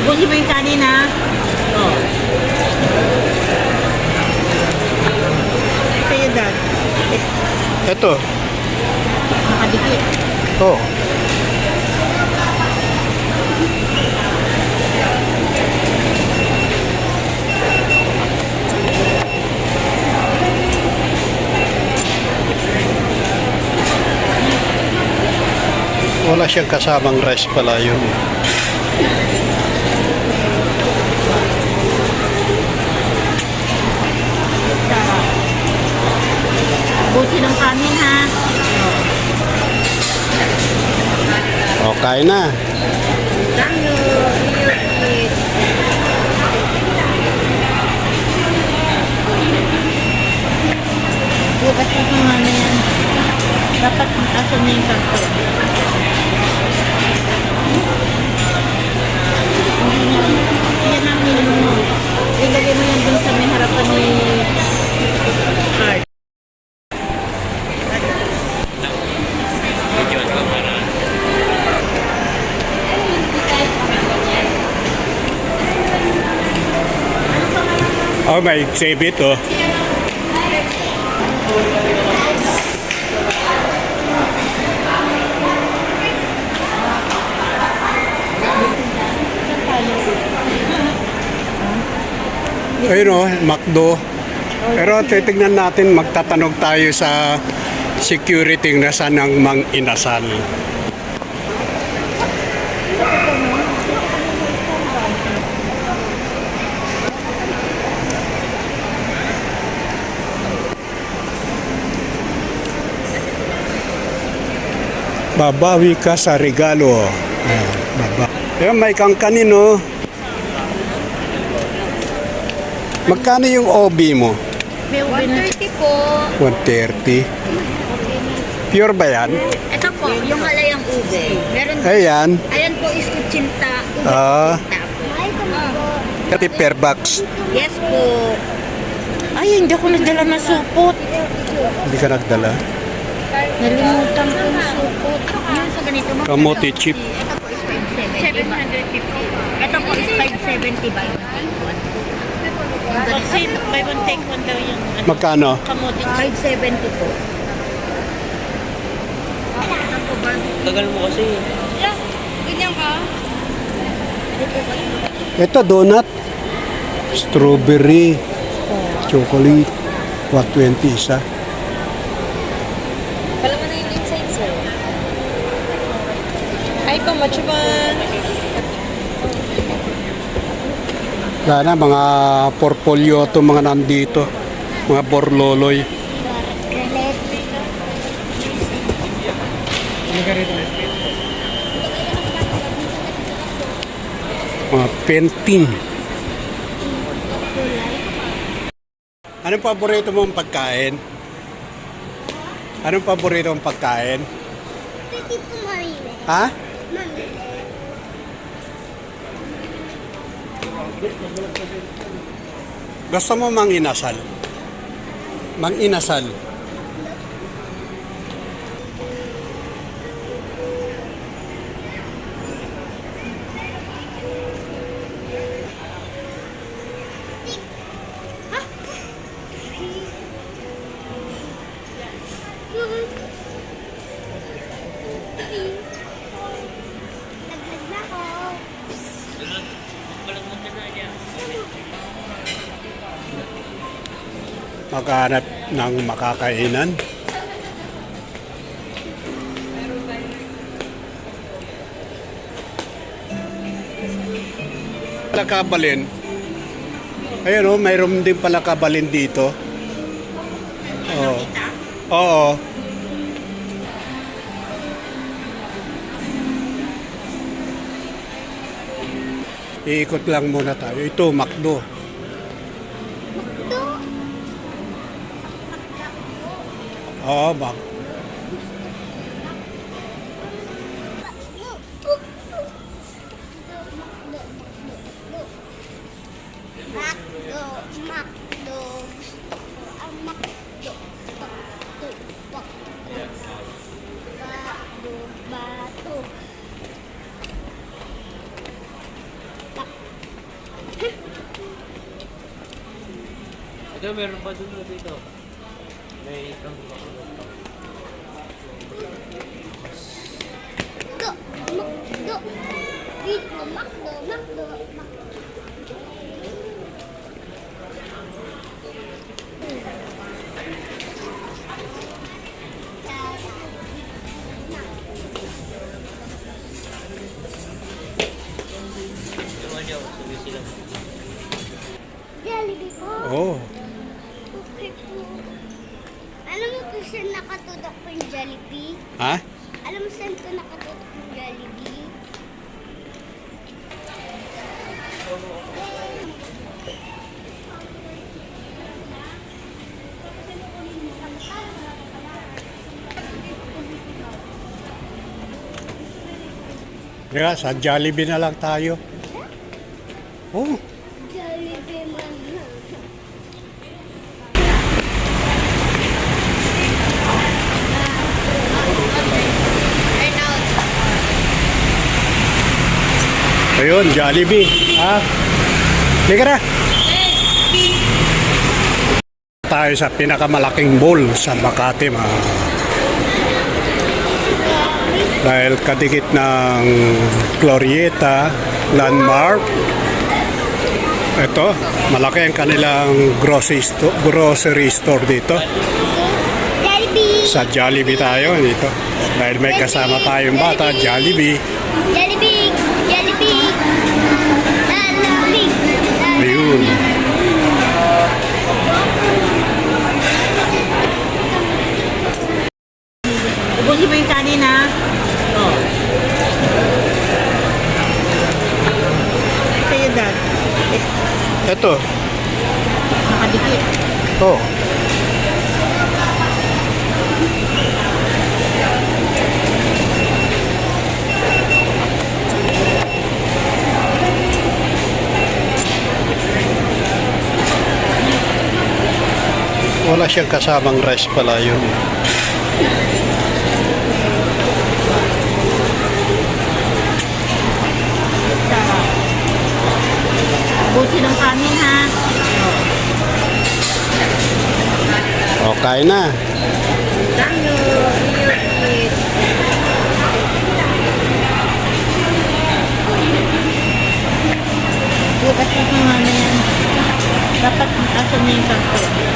Ubusin mo yung kanin ha. Oh. Sa'yo, Dad. Ito. Nakadikit. Oh. Wala siyang kasamang rice pala yun. Ubusin ng kanin ha. Okay na. Thank you. Bukas mo kung ano yan. Dapat asan niya yung karton. Yan ang minimum mo. Ilagay mo yan dun sa may harapan ni card. Oh, may exhibit oh. Ayun oh, McDo. Pero titignan natin, magtatanong tayo sa security na saan ang Mang Inasal. Babawi ka sa regalo. Ayun, may kangkanin oh. Magkano yung OB mo? May 130 po. 130. Pure ba yan? Ito po, yung halayang ube. Meron Ayan. Ayan po is kutsinta. Ah. Kutsinta. 30 per box. Yes po. Ay, hindi ako nagdala ng supot. Hindi ka nagdala. Nalimutan ko yung supot. Yun sa ganito mo. Kamote chip. Ito po is 570. Ito po is 570 by 1. Kasi buy one take one daw yung Magkano? kamote. 570 po. Tagal mo kasi. Ganyan ka? Ito, donut. Strawberry. Chocolate. 120 isa. Pala mo na yung inside sir. Hi po, machuban. Wala na, mga portfolio to mga nandito. Mga borloloy. Mga painting. Anong paborito mong pagkain? Anong paborito mong pagkain? Ha? Gusto mo Mang Inasal? Mang Inasal. Maghanap ng makakainan. Palakabalin. Ayun oh, mayroon din palakabalin dito. Oo. Oo. Iikot lang muna tayo. Ito, McDo. Oo, bak. Ito, meron pa dun dito. May isang Makdo. Dito, makdo. naman niya. Sabi sila. Jollibee po. Oh, Okay po. Alam mo kung saan nakatutok po yung Jollibee? ha? Alam mo saan ko nakatutok yung Jollibee? Kaya sa Jollibee na lang tayo. Oh, Jollibee man. ayun, Jollibee. Ha? Liga na. Tayo sa pinakamalaking mall sa Makati, dahil kadikit ng Glorieta Landmark. Ito, malaki ang kanilang grocery store dito. Jollibee. Sa Jollibee tayo dito. Dahil may kasama tayong bata, Jollibee. Jollibee. Jollibee. Jollibee. Ayun. Ubusin mo yung kanin ha. Oh. Sa'yo, Dad. Ito. Nakadikit. Oh. Wala siyang kasamang rice pala yun. Ubusin ang kanin ha. O, kain na. Tango. Bukas mo nga na yan. Dapat asan na yung kanto.